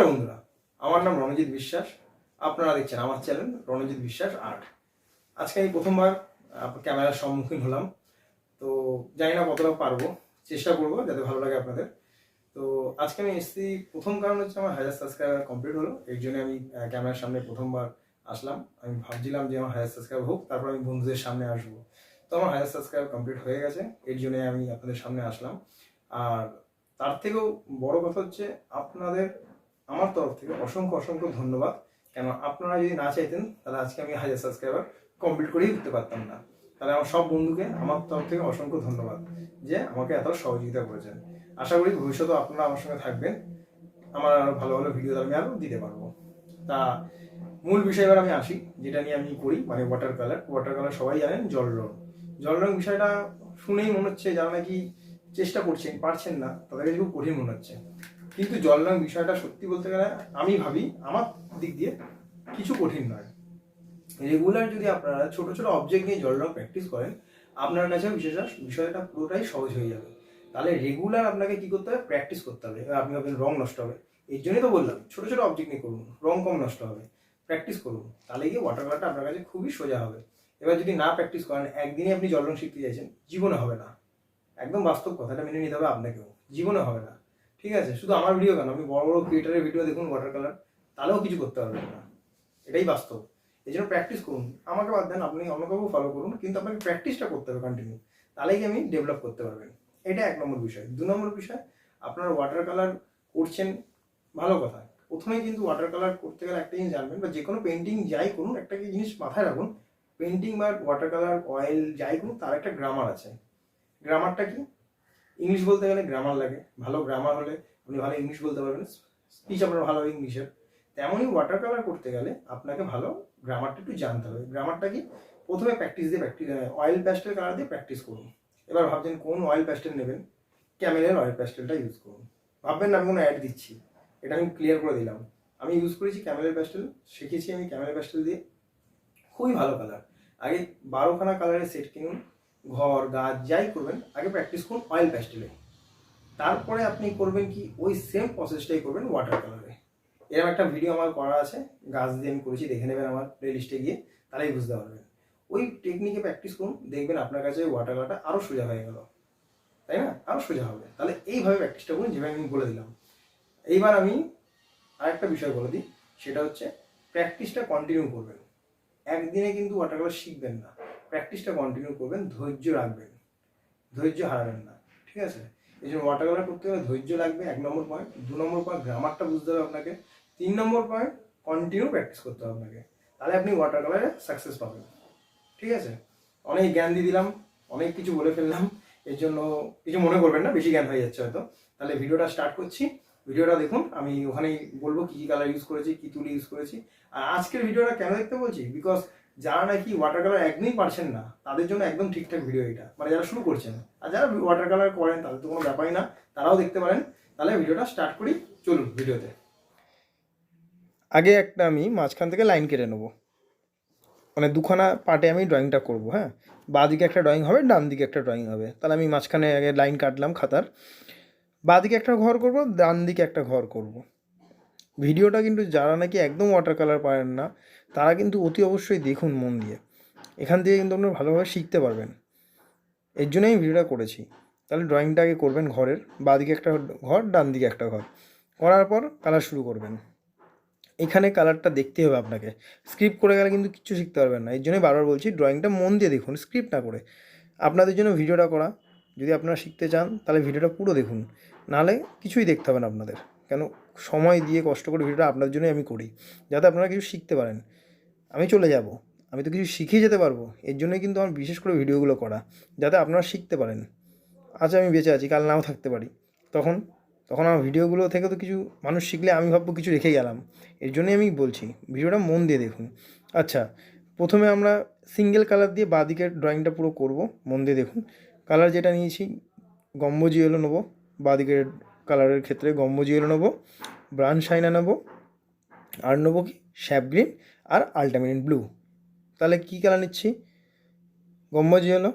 নমস্কার বন্ধুরা, আমার নাম রণজিৎ বিশ্বাস। আপনারা দেখছেন আমার চ্যানেল রণজিৎ বিশ্বাস আর্ট। আজকে আমি প্রথমবার ক্যামেরার সম্মুখীন হলাম, তো জানি না কতটা পারবো, চেষ্টা করবো যাতে ভালো লাগে আপনাদের। তো আজকে আমি এসেছি, প্রথম কারণ হচ্ছে আমার 1000 সাবস্ক্রাইবার কমপ্লিট হলো, এর জন্য আমি ক্যামেরার সামনে প্রথমবার আসলাম। আমি ভাবছিলাম যে আমার 1000 সাবস্ক্রাইবার হোক, তারপর আমি বন্ধুদের সামনে আসবো। তো আমার 1000 সাবস্ক্রাইবার কমপ্লিট হয়ে গেছে, এর জন্য আমি আপনাদের সামনে আসলাম। আর তার থেকেও বড় কথা হচ্ছে আপনাদের আমার তরফ থেকে অসংখ্য অসংখ্য ধন্যবাদ। কেন আপনারা যদি না চাইতেন তাহলে আজকে আমি 1000 সাবস্ক্রাইবার কমপ্লিট করেই উঠতে পারতাম না। তাহলে আমার সব বন্ধুকে আমার তরফ থেকে অসংখ্য ধন্যবাদ যে আমাকে এত সহযোগিতা করেছেন। আশা করি ভবিষ্যতে আপনারা আমার সঙ্গে থাকবেন, আমার আরো ভালো ভালো ভিডিও আমি আরো দিতে পারবো। তা মূল বিষয় এবার আমি আসি, যেটা নিয়ে আমি করি, মানে ওয়াটার কালার। ওয়াটার কালার সবাই জানেন, জল রং। জল রং বিষয়টা শুনেই মনে হচ্ছে যারা নাকি চেষ্টা করছেন পারছেন না তাদের কাছে খুব কঠিন মনে হচ্ছে, কিন্তু জল রং বিষয়টা সত্যি বলতে গেলে আমি ভাবি আমার দিক দিয়ে কিছু কঠিন নয়। রেগুলার যদি আপনারা ছোট ছোট অবজেক্ট নিয়ে জল রং প্র্যাকটিস করেন, আপনার কাছে বিষয়টা পুরোটাই সহজ হয়ে যাবে। তাহলে রেগুলার আপনাকে কি করতে হবে? প্র্যাকটিস করতে হবে। এবার আপনি ভাবেন রং নষ্ট হবে, এর জন্যই তো বললাম ছোট ছোট অবজেক্ট নিয়ে করুন, রং কম নষ্ট হবে। প্র্যাকটিস করুন, তাহলে গিয়ে ওয়াটার কালারটা আপনার কাছে খুবই সোজা হবে। এবার যদি না প্র্যাকটিস করেন, একদিনে আপনি জল রং শিখতে চাইছেন, জীবনে হবে না। একদম বাস্তব কথাটা মেনে নিতে হবে আপনাকেও, জীবনে হবে না। ঠিক আছে, শুধু আমার ভিডিও কেন, আপনি বড় বড় ক্রিয়েটারের ভিডিও দেখুন ওয়াটার কালার, তাহলেও কিছু করতে পারবেন না। এটাই বাস্তব। এই জন্য প্র্যাকটিস করুন, আমাকে বাদ দেন, আপনি অন্য কাউকে ফলো করুন, কিন্তু আপনাকে প্র্যাকটিসটা করতে হবে কন্টিনিউ, তাহলেই কি আমি ডেভেলপ করতে পারবেন। এটা 1 নম্বর বিষয়। 2 নম্বর বিষয়, আপনারা ওয়াটার কালার করছেন, ভালো কথা। প্রথমেই কিন্তু ওয়াটার কালার করতে গেলে একটা জিনিস জানবেন, বা যে কোনো পেন্টিং যাই করুন একটা কি জিনিস মাথায় রাখুন, পেন্টিং বা ওয়াটার কালার অয়েল যাই করুন তার একটা গ্রামার আছে। গ্রামারটা কি? ইংলিশ বলতে গেলে গ্রামার লাগে, ভালো গ্রামার হলে আপনি ভালো ইংলিশ বলতে পারবেন, স্পিচ আপনার ভালো হবে ইংলিশের। তেমনই ওয়াটার কালার করতে গেলে আপনাকে ভালো গ্রামারটা একটু জানতে হবে। গ্রামারটা কি? প্রথমে প্র্যাকটিস দিয়ে অয়েল প্যাস্টেল কালার দিয়ে প্র্যাকটিস করুন। এবার ভাবছেন কোন অয়েল প্যাস্টেল নেবেন, ক্যামেলের অয়েল প্যাস্টেলটা ইউজ করুন। ভাববেন না আমি কোনো অ্যাড দিচ্ছি, এটা আমি ক্লিয়ার করে দিলাম। আমি ইউজ করেছি ক্যামেলের প্যাস্টেল, শিখেছি আমি ক্যামেলের প্যাস্টেল দিয়ে, খুবই ভালো কালার। আগে 12খানা কালারের সেট কিনুন, ঘর গাছ যাই করবেন আগে প্র্যাকটিস করুন অয়েল প্যাস্টেলে, তারপরে আপনি করবেন কি ওই সেম প্রসেসটাই করবেন ওয়াটার কালারে। এরকম একটা ভিডিও আমার করা আছে, গাছ দিয়ে আমি করেছি, দেখে নেবেন আমার প্লে লিস্টে গিয়ে, তাহলেই বুঝতে পারবেন। ওই টেকনিকে প্র্যাকটিস করুন, দেখবেন আপনার কাছে ওয়াটার কালারটা আরও সোজা হয়ে গেল, তাই না? আরও সোজা হবে। তাহলে এইভাবে প্র্যাকটিসটা করুন যেভাবে আমি বলে দিলাম। এইবার আমি আরেকটা বিষয় বলে দিই, সেটা হচ্ছে প্র্যাকটিসটা কন্টিনিউ করবেন। একদিনে কিন্তু ওয়াটার কালার শিখবেন না, প্র্যাকটিসটা কন্টিনিউ করবেন, ধৈর্য রাখবেন, ধৈর্য হারাবেন না। ঠিক আছে, এই জন্য ওয়াটার কালার করতে গেলে ধৈর্য লাগবে, 1 নম্বর পয়েন্ট। 2 নম্বর পয়েন্ট, গ্রামারটা বুঝতে হবে আপনাকে। 3 নম্বর পয়েন্ট, কন্টিনিউ প্র্যাকটিস করতে হবে আপনাকে, তাহলে আপনি ওয়াটার কালারে সাকসেস পাবেন। ঠিক আছে, অনেক জ্ঞান দিয়ে দিলাম, অনেক কিছু বলে ফেললাম, এর জন্য কিছু মনে করবেন না, বেশি জ্ঞান হয়ে যাচ্ছে হয়তো। তাহলে ভিডিওটা স্টার্ট করছি। ভিডিওটা দেখুন, আমি ওখানেই বলবো কী কী কালার ইউজ করেছি, কী তুলি ইউজ করেছি। আর আজকের ভিডিওটা কেন দেখতে বলছি, বিকজ যারা নাকি ওয়াটার কালার একদমই পারছেন না তাদের জন্য একদম ঠিকঠাক ভিডিও এটা, মানে যারা শুরু করছেন। আর যারা ওয়াটার কালার করেন তাদের তো কোনো ব্যাপারই না, তারাও দেখতে পারেন। তাহলে ভিডিওটা স্টার্ট করি, চলুন ভিডিওতে। আগে একটা আমি মাঝখান থেকে লাইন কেটে নেবো, মানে 2খানা পার্টে আমি ড্রয়িংটা করব। হ্যাঁ, বাঁ দিকে একটা ড্রয়িং হবে, ডান দিকে একটা ড্রয়িং হবে। তাহলে আমি মাঝখানে আগে লাইন কাটলাম খাতার, বাঁ দিকে একটা ঘর করব, ডান দিকে একটা ঘর করব। ভিডিওটা কিন্তু যারা নাকি একদম ওয়াটার কালার পারেন না তারা কিন্তু অতি অবশ্যই দেখুন মন দিয়ে, এখান থেকে কিন্তু আপনারা ভালোভাবে শিখতে পারবেন। এর জন্যই আমি ভিডিওটা করেছি। তাহলে ড্রয়িংটা আগে করবেন ঘরের, বাঁ দিকে একটা ঘর, ডান দিকে একটা ঘর, করার পর কালার শুরু করবেন। এখানে কালারটা দেখতে হবে আপনাকে, স্ক্রিপ্ট করে গেলে কিন্তু কিচ্ছু শিখতে পারবেন না। এর জন্যই বারবার বলছি ড্রয়িংটা মন দিয়ে দেখুন, স্ক্রিপ্ট না করে। আপনাদের জন্য ভিডিওটা করা, যদি আপনারা শিখতে চান তাহলে ভিডিওটা পুরো দেখুন, নাহলে কিছুই দেখতে হবে না আপনাদের। কেন, সময় দিয়ে কষ্ট করে ভিডিওটা আপনার জন্যই আমি করি, যাতে আপনারা কিছু শিখতে পারেন। আমি চলে যাব, আমি তো কিছু শিখিয়ে যেতে পারবো, এর জন্যই কিন্তু আমার বিশেষ করে ভিডিওগুলো করা, যাতে আপনারা শিখতে পারেন। আজ আমি বেঁচে আছি, কাল নাও থাকতে পারি, তখন তখন আমার ভিডিওগুলো থেকে তো কিছু মানুষ শিখলে আমি ভাববো কিছু রেখে গেলাম। এর জন্যই আমি বলছি ভিডিওটা মন দিয়ে দেখুন। আচ্ছা, প্রথমে আমরা সিঙ্গেল কালার দিয়ে বাঁ দিকের ড্রয়িংটা পুরো করব, মন দিয়ে দেখুন। কালার যেটা নিয়েছি, গম্বুজ ইয়েলো নেবো, বাঁ দিকের কালারের ক্ষেত্রে গম্বুজ ইয়েলো নেবো, ব্রাউন শাইনা নেবো, আর নেবো কি শ্যাপ গ্রিন আর আল্টামিনেট ব্লু। তাহলে কী কালার নিচ্ছি? Gamboge yellow,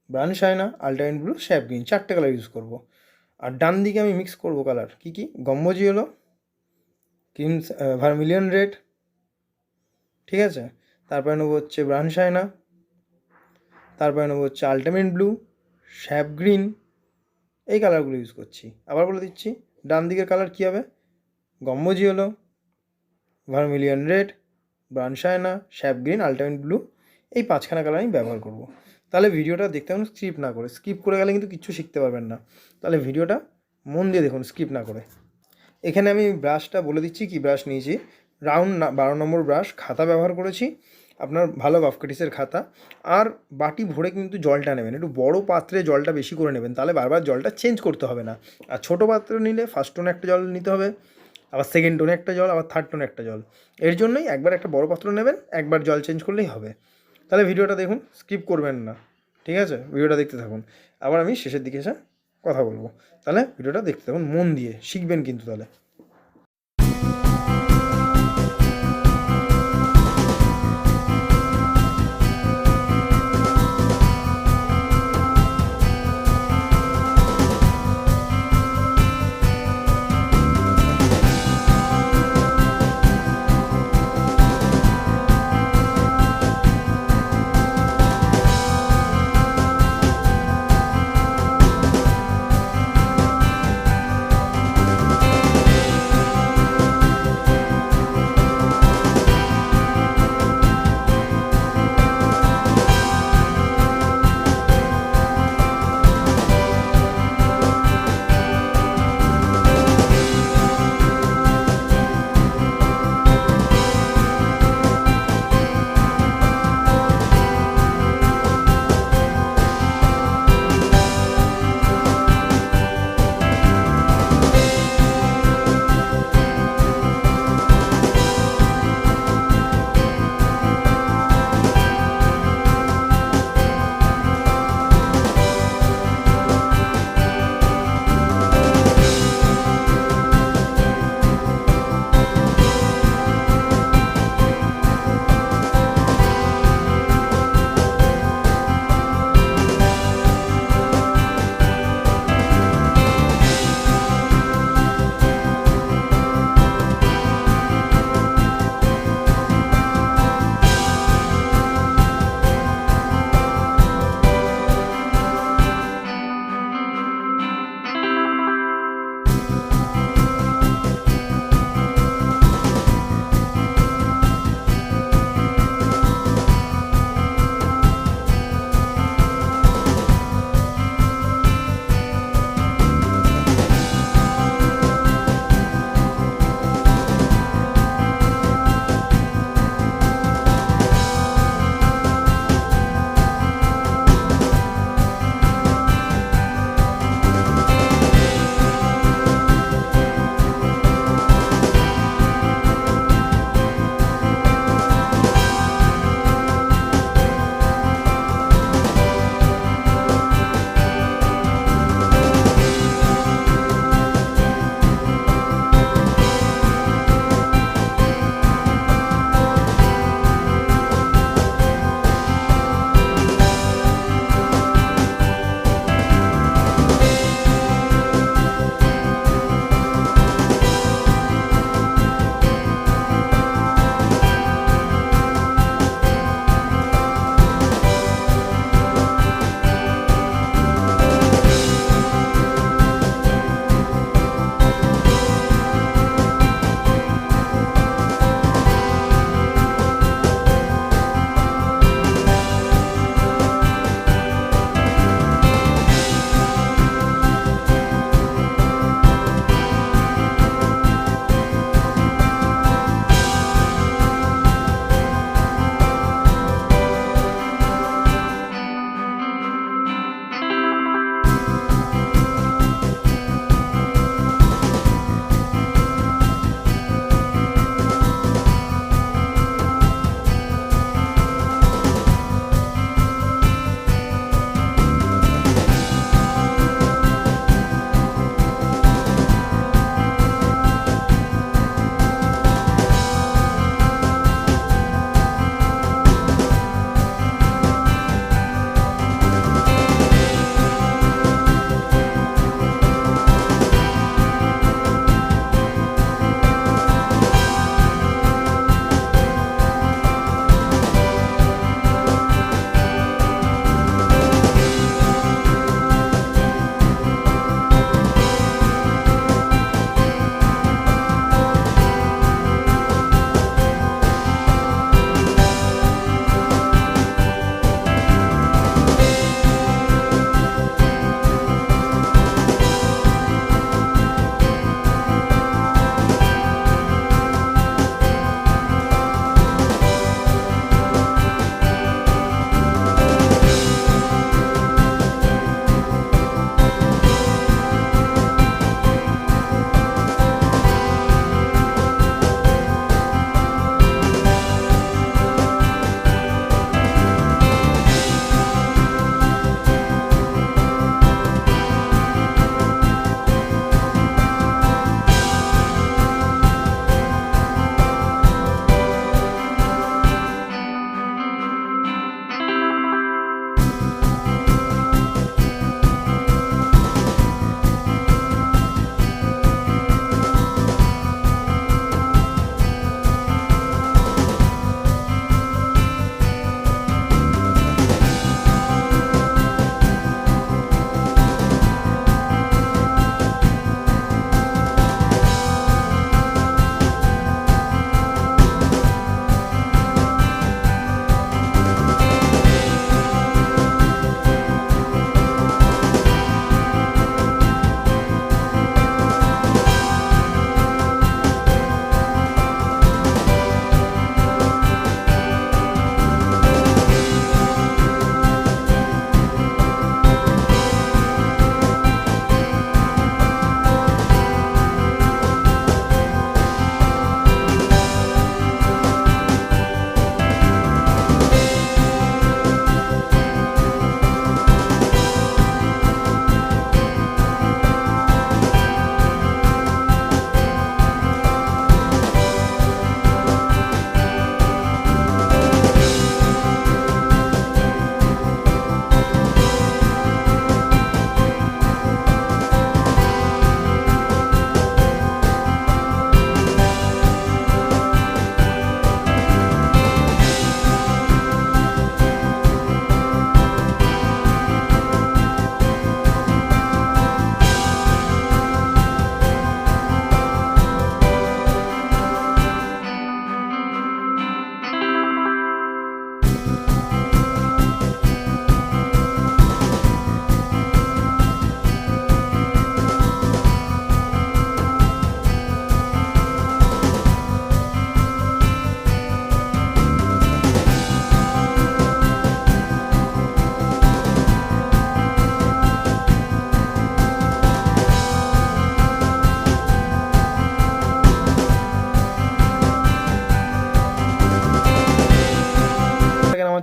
brown sienna, ultimate blue, sap green, 4টে কালার ইউজ করব। আর ডান দিকে আমি মিক্স করব কালার, কী কী? গম্বুজ ইয়েলো, ক্রিমস ভার্মিলিয়ন রেড, ঠিক আছে। তারপরে নেবো হচ্ছে ব্রাউন শাইনা, তারপরে নেবো হচ্ছে আল্টিমেট ব্লু, স্যাপ গ্রিন, এই কালারগুলো ইউজ করছি। আবার বলে দিচ্ছি, ডান দিকের কালার কী হবে, গম্বুজি হলো, vermilion red, brown sienna, sap green, ultimate blue, এই 5খানা কালার আমি ব্যবহার করব। তাহলে ভিডিওটা দেখতে হবে স্কিপ না করে, স্কিপ করে গেলে কিন্তু কিচ্ছু শিখতে পারবেন না। তাহলে ভিডিওটা মন দিয়ে দেখুন, স্কিপ না করে। এখানে আমি ব্রাশটা বলে দিচ্ছি কী ব্রাশ নিয়েছি। রাউন্ড 12 নম্বর ব্রাশ, খাতা ব্যবহার করেছি, আপনার ভালো বাফকাটিসের খাতা। আর বাটি ভরে কিন্তু জলটা নেবেন, একটু বড় পাত্রে জলটা বেশি করে নেবেন, তাহলে বারবার জলটা চেঞ্জ করতে হবে না। আর ছোটো পাত্রে নিলে ফার্স্ট টোনে একটা জল নিতে হবে, আবার সেকেন্ড টোনে একটা জল, আবার থার্ড টোনে একটা জল। এর জন্যই একবার একটা বড় পাত্র নেবেন, একবার জল চেঞ্জ করলেই হবে। তাহলে ভিডিওটা দেখুন, স্কিপ করবেন না, ঠিক আছে। ভিডিওটা দেখতে থাকুন, আবার আমি শেষের দিকে এসে কথা বলবো। তাহলে ভিডিওটা দেখতে থাকুন মন দিয়ে, শিখবেন কিন্তু তাহলে।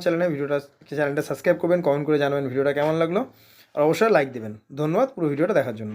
আমার চ্যানেলটা সাবস্ক্রাইব করবেন, কমেন্ট করে জানাবেন ভিডিওটা কেমন লাগলো, আর অবশ্যই লাইক দেবেন। ধন্যবাদ পুরো ভিডিওটা দেখার জন্য।